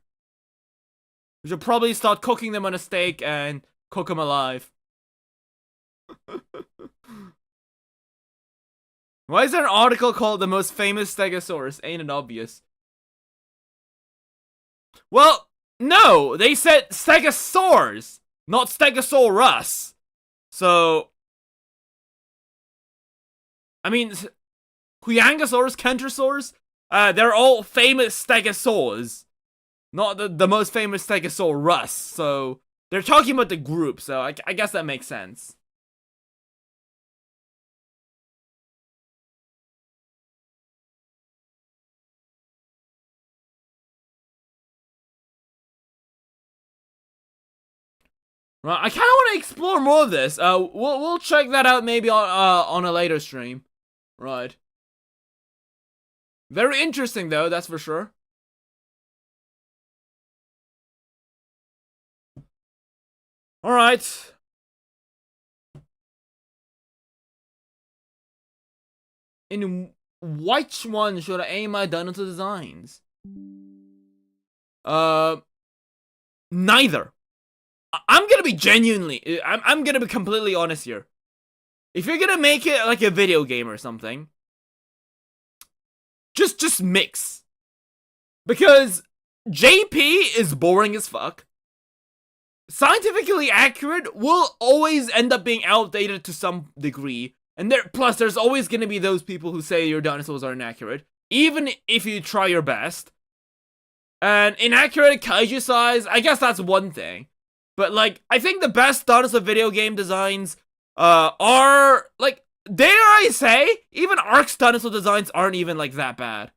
We should probably start cooking them on a steak and cook them alive. Why is there an article called The Most Famous Stegosaurus? Ain't it obvious? Well, no, they said stegosaurs, not stegosaurus. So, I mean, Huyangosaurus, Kentrosaurs, they're all famous stegosaurs, not the most famous stegosaurus. So, they're talking about the group, so I guess that makes sense. Right, I kind of want to explore more of this. We'll check that out maybe on a later stream. Right. Very interesting though, that's for sure. All right. In which one should I aim my dinosaur designs? Neither. I'm gonna be genuinely, I'm gonna be completely honest here. If you're gonna make it like a video game or something, just mix. Because JP is boring as fuck. Scientifically accurate will always end up being outdated to some degree. And plus there's always gonna be those people who say your dinosaurs are inaccurate, even if you try your best. And inaccurate kaiju size, I guess that's one thing. But, like, I think the best dinosaur video game designs, are, like, dare I say, even Ark's dinosaur designs aren't even, like, that bad.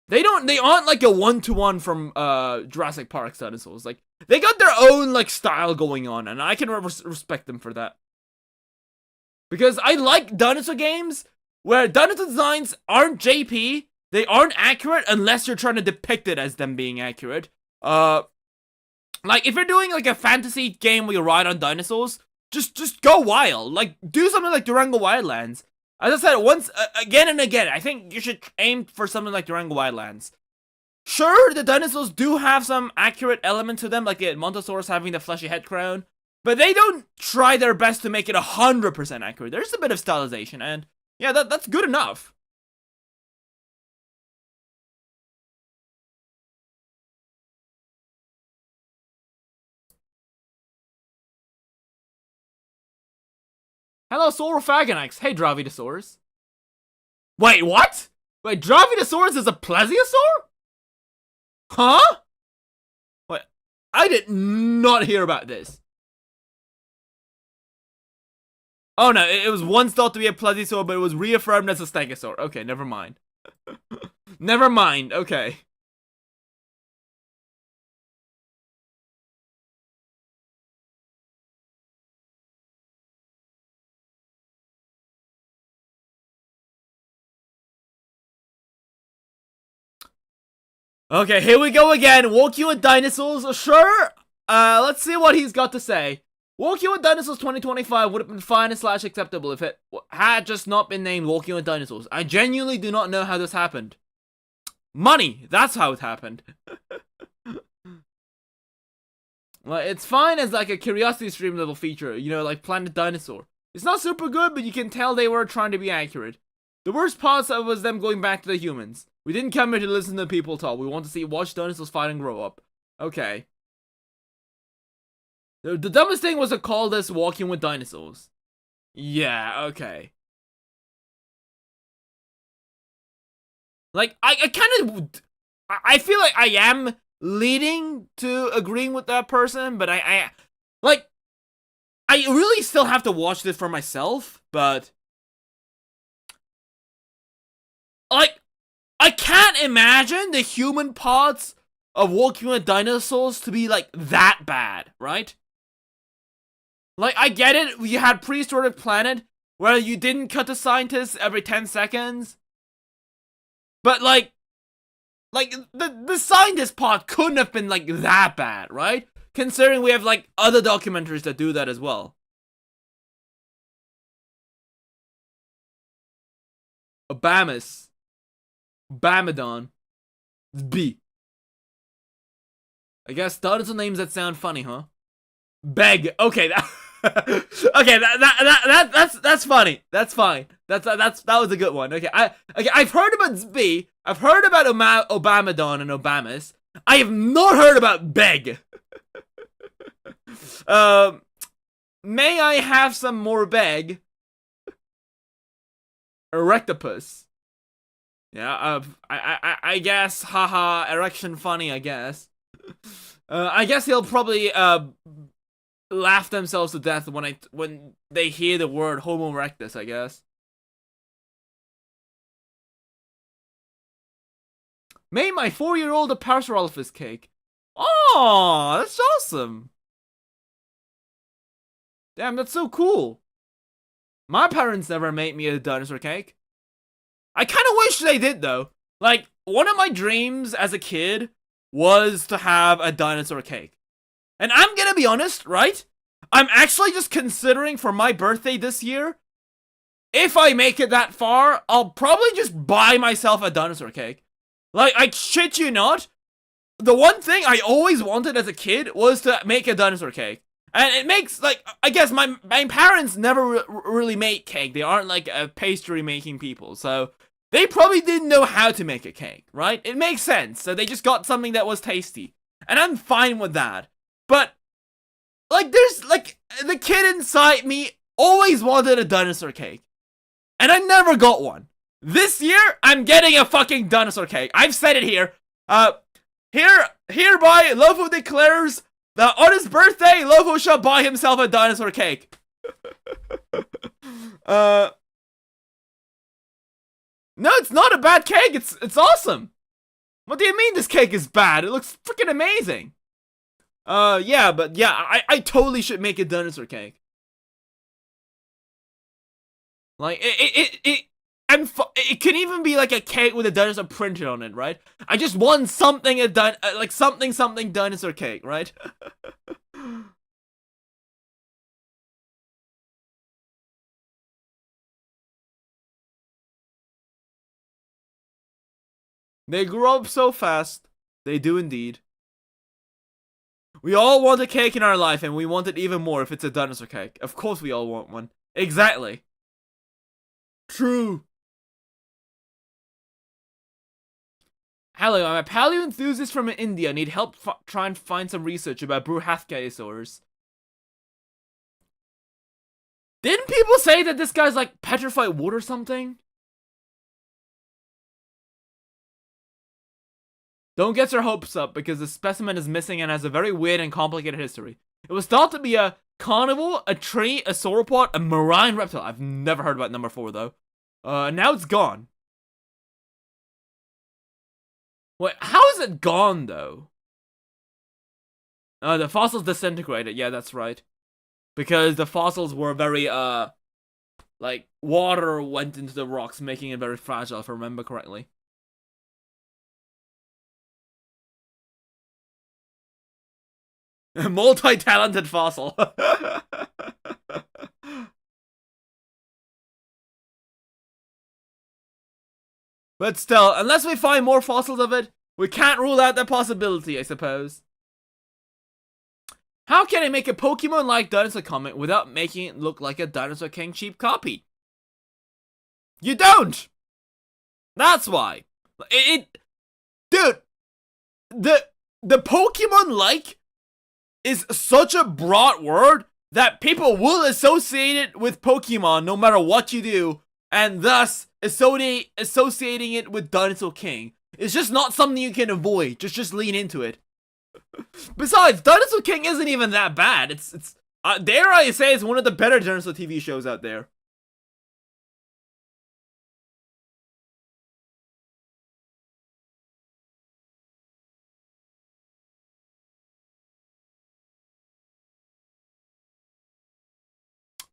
They aren't, like, a one-to-one from, Jurassic Park's dinosaurs. Like, they got their own, like, style going on, and I can respect them for that. Because I like dinosaur games where dinosaur designs aren't JP, they aren't accurate unless you're trying to depict it as them being accurate. Like, if you're doing, like, a fantasy game where you ride on dinosaurs, just go wild. Like, do something like Durango Wildlands. As I said, once, again and again, I think you should aim for something like Durango Wildlands. Sure, the dinosaurs do have some accurate elements to them, like the Edmontosaurus having the fleshy head crown, but they don't try their best to make it 100% accurate. There's a bit of stylization, and yeah, that's good enough. Hello, Saurophagonax. Hey, Dravidosaurus. Wait, what? Wait, Dravidosaurus is a plesiosaur? Huh? Wait, I did not hear about this. Oh no, it was once thought to be a plesiosaur, but it was reaffirmed as a stegosaur. Okay, never mind. Never mind, okay. Okay, here we go again. Walk you with dinosaurs, sure. Let's see what he's got to say. Walking with Dinosaurs 2025 would have been fine and slash acceptable if it had just not been named Walking with Dinosaurs. I genuinely do not know how this happened. Money! That's how it happened. Well, it's fine as like a curiosity stream level feature, you know, like Planet Dinosaur. It's not super good, but you can tell they were trying to be accurate. The worst part was them going back to the humans. We didn't come here to listen to people talk. We want to watch dinosaurs fight and grow up. Okay. The dumbest thing was to call this Walking with Dinosaurs. Yeah, okay. Like, I kind of... I feel like I am leading to agreeing with that person, but like, I really still have to watch this for myself, but... Like, I can't imagine the human parts of Walking with Dinosaurs to be, like, that bad, right? Like, I get it, you had Prehistoric Planet, where you didn't cut the scientists every 10 seconds. But, like the scientist part couldn't have been, like, that bad, right? Considering we have, like, other documentaries that do that as well. Obamas. Bamadon. B. I guess dinosaur names that sound funny, huh? Beg. Okay, okay, that's funny. That's fine. That was a good one. Okay, I've heard about Zb. I've heard about Obamadon and Obamas. I have not heard about Beg. May I have some more Beg? Erectopus. Yeah, I guess, haha, erection funny, I guess. I guess he'll probably, laugh themselves to death when they hear the word Homo erectus, I guess. Made my 4-year-old a Parasaurolophus cake. Oh, that's awesome. Damn, that's so cool. My parents never made me a dinosaur cake. I kind of wish they did, though. Like, one of my dreams as a kid was to have a dinosaur cake. And I'm gonna be honest, right? I'm actually just considering for my birthday this year, if I make it that far, I'll probably just buy myself a dinosaur cake. Like, I shit you not, the one thing I always wanted as a kid was to make a dinosaur cake. And it makes, like, I guess my parents never really make cake. They aren't, like, pastry making people. So, they probably didn't know how to make a cake, right? It makes sense. So, they just got something that was tasty. And I'm fine with that. But, like, there's, like, the kid inside me always wanted a dinosaur cake. And I never got one. This year, I'm getting a fucking dinosaur cake. I've said it here. Hereby, Lopho declares that on his birthday, Lopho shall buy himself a dinosaur cake. No, it's not a bad cake. It's awesome. What do you mean this cake is bad? It looks freaking amazing. Yeah, but yeah, I totally should make a dinosaur cake. Like, it can even be like a cake with a dinosaur printed on it, right? I just want something like something dinosaur cake, right? They grow up so fast. They do indeed. We all want a cake in our life, and we want it even more if it's a dinosaur cake. Of course we all want one. Exactly. True. Hello, I'm a paleo enthusiast from India. Need help try and find some research about Dinosaurs. Didn't people say that this guy's like petrified wood or something? Don't get your hopes up because the specimen is missing and has a very weird and complicated history. It was thought to be a carnivore, a tree, a sauropod, a marine reptile. I've never heard about number 4 though. Now it's gone. Wait, how is it gone though? The fossils disintegrated. Yeah, that's right. Because the fossils were very, like, water went into the rocks, making it very fragile, if I remember correctly. Multi-talented fossil. But still, unless we find more fossils of it, we can't rule out the possibility, I suppose. How can I make a Pokemon-like dinosaur comic without making it look like a Dinosaur King cheap copy? You don't! That's why. Dude, the Pokemon-like is such a broad word that people will associate it with Pokemon no matter what you do, and thus associating it with Dinosaur King. It's just not something you can avoid. Just lean into it. Besides, Dinosaur King isn't even that bad. It's dare I say it's one of the better dinosaur TV shows out there.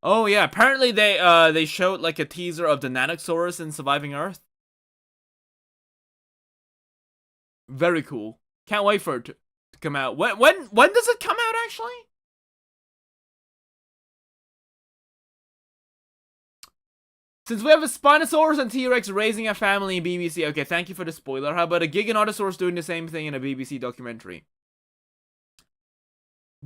Oh yeah, apparently they showed like a teaser of the Nanosaurus in Surviving Earth. Very cool. Can't wait for it to come out. When does it come out actually? Since we have a Spinosaurus and T-Rex raising a family in BBC. Okay, thank you for the spoiler. How about a Giganotosaurus doing the same thing in a BBC documentary?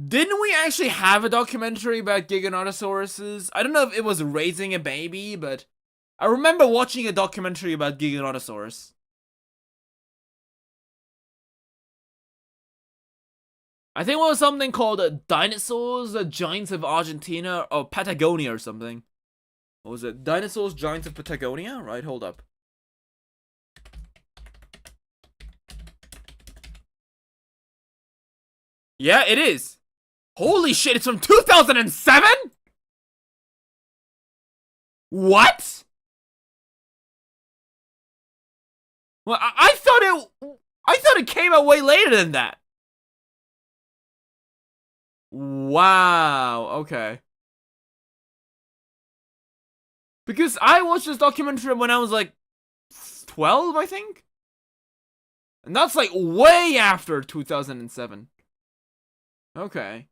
Didn't we actually have a documentary about Giganotosauruses? I don't know if it was raising a baby, but I remember watching a documentary about Giganotosaurus. I think it was something called Dinosaurs, the Giants of Argentina, or Patagonia or something. What was it? Dinosaurs, Giants of Patagonia? Right, hold up. Yeah, it is. Holy shit, it's from 2007? What? Well, I thought it came out way later than that. Wow, okay. Because I watched this documentary when I was like 12, I think? And that's like way after 2007. Okay.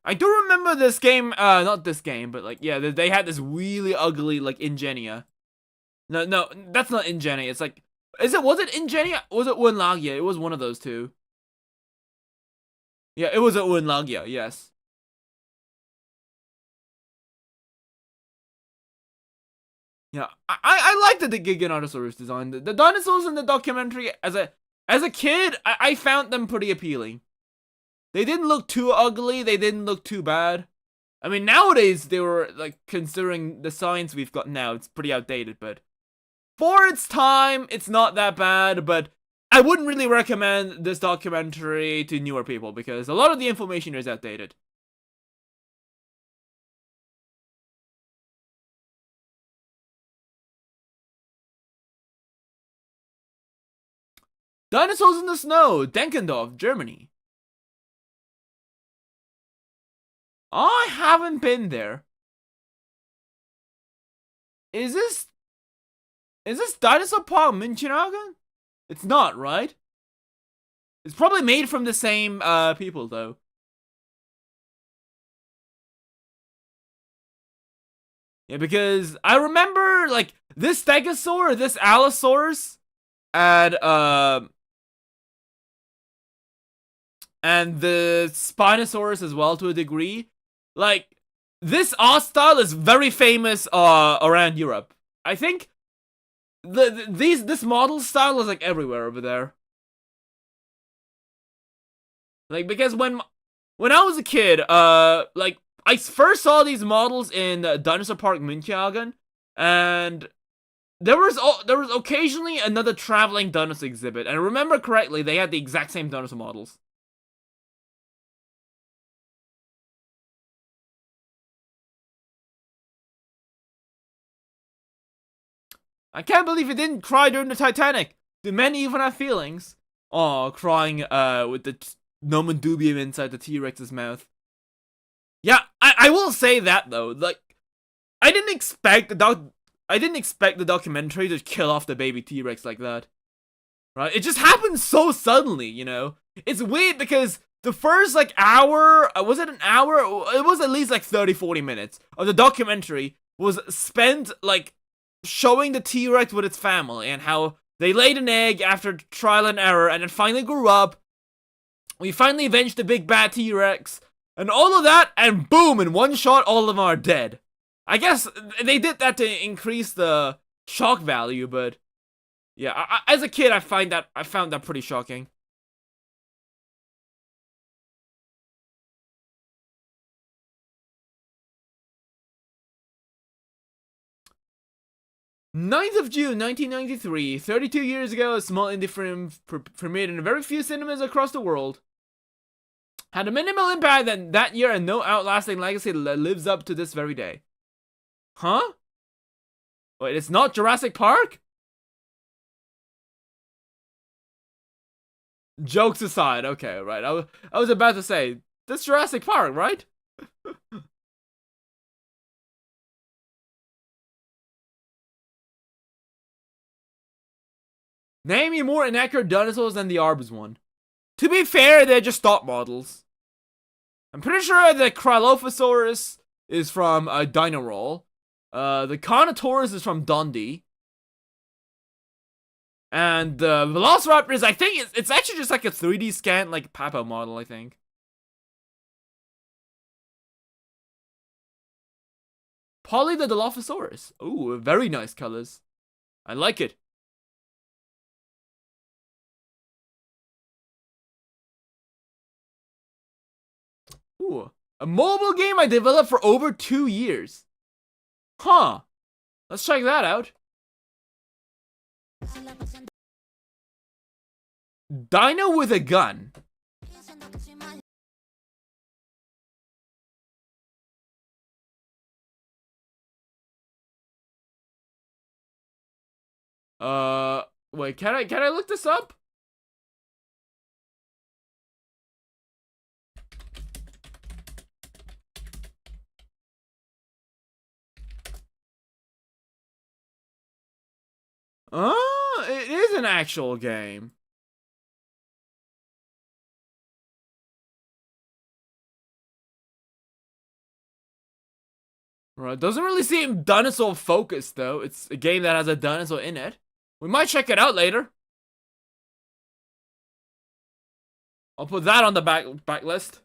I do remember this game, not this game, but like, yeah, they had this really ugly, like, Ingenia. No, that's not Ingenia, it's like, was it Ingenia? Was it Unlagia? It was one of those two. Yeah, it was a Unlagia, yes. Yeah, I liked the Giganotosaurus design. The dinosaurs in the documentary, as a kid, I found them pretty appealing. They didn't look too ugly, they didn't look too bad. I mean, nowadays, they were, like, considering the science we've got now, it's pretty outdated, but for its time, it's not that bad, but I wouldn't really recommend this documentary to newer people, because a lot of the information is outdated. Dinosaurs in the Snow, Denkendorf, Germany. I haven't been there. Is this Dinosaur Park München? It's not, right? It's probably made from the same people, though. Yeah, because I remember, like, this Stegosaur, this Allosaurus, and the Spinosaurus as well, to a degree. Like, this art style is very famous around Europe. I think this model style is like everywhere over there. Like, because when I was a kid, like, I first saw these models in Dinosaur Park München, and there was occasionally another traveling dinosaur exhibit, and I remember correctly, they had the exact same dinosaur models. I can't believe it didn't cry during the Titanic. Do men even have feelings? Oh, crying with the nomen dubium inside the T-Rex's mouth. Yeah, I will say that though. Like, I didn't expect the documentary to kill off the baby T-Rex like that. Right? It just happened so suddenly, you know? It's weird because the first, like, hour, was it an hour? It was at least like 30-40 minutes of the documentary was spent, like, showing the T-Rex with its family and how they laid an egg after trial and error and it finally grew up. We finally avenged the big bad T-Rex and all of that, and boom, in one shot, all of them are dead. I guess they did that to increase the shock value, but yeah, as a kid, I found that pretty shocking. 9th of June 1993, 32 years ago, a small indie film premiered in very few cinemas across the world. Had a minimal impact that year and no outlasting legacy that lives up to this very day. Huh? Wait, it's not Jurassic Park? Jokes aside, okay, right. I was about to say, that's Jurassic Park, right? Name me more inaccurate dinosaurs than the Arbus one. To be fair, they're just stock models. I'm pretty sure the Cryolophosaurus is from Dinosaur. The Carnotaurus is from Dundee. And the Velociraptor is, I think, it's actually just like a 3D scan, like Papa model, I think. Polly the Dilophosaurus. Ooh, very nice colors. I like it. Ooh, a mobile game I developed for over 2 years. Huh. Let's check that out. Dino with a gun. Wait, can I look this up? It is an actual game. Right, doesn't really seem dinosaur focused though. It's a game that has a dinosaur in it. We might check it out later. I'll put that on the back list.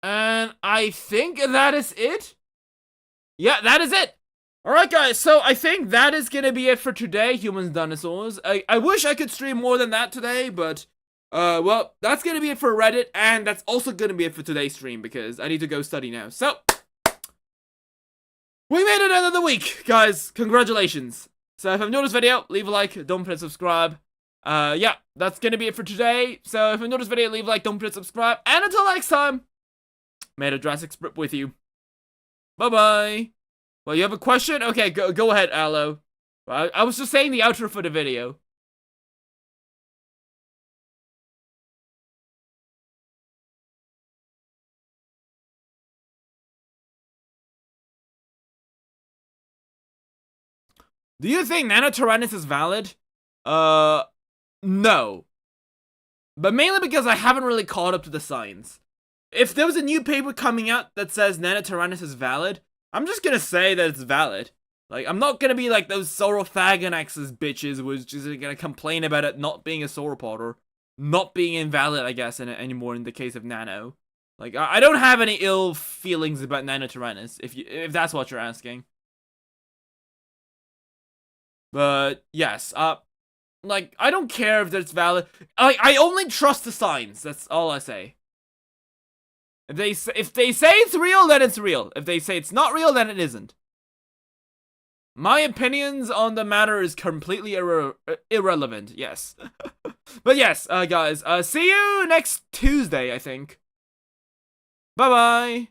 And I think that is it. Yeah, that is it. Alright guys, so I think that is gonna be it for today, Humans Dinosaurs. I wish I could stream more than that today, but well, that's gonna be it for Reddit, and that's also gonna be it for today's stream, because I need to go study now. So, we made it another week, guys. Congratulations. So if you've enjoyed this video, leave a like, don't forget to subscribe. Yeah, that's gonna be it for today. So if you enjoyed this video, leave a like, don't forget to subscribe, and until next time, may the Jurassic Sprint with you. Bye-bye. Well, you have a question? Okay, go ahead, Allo. I was just saying the outro for the video. Do you think Nanotyrannus is valid? No. But mainly because I haven't really caught up to the science. If there was a new paper coming out that says Nanotyrannus is valid, I'm just gonna say that it's valid. Like, I'm not gonna be like those Saurophaganax's bitches who's just gonna complain about it not being a sauropod or not being invalid, I guess, anymore in the case of Nano. Like, I don't have any ill feelings about Nanotyrannus, if that's what you're asking. But, yes, like, I don't care if it's valid. I only trust the science, that's all I say. If they say it's real, then it's real. If they say it's not real, then it isn't. My opinions on the matter is completely irrelevant, yes. But yes, guys, see you next Tuesday, I think. Bye-bye.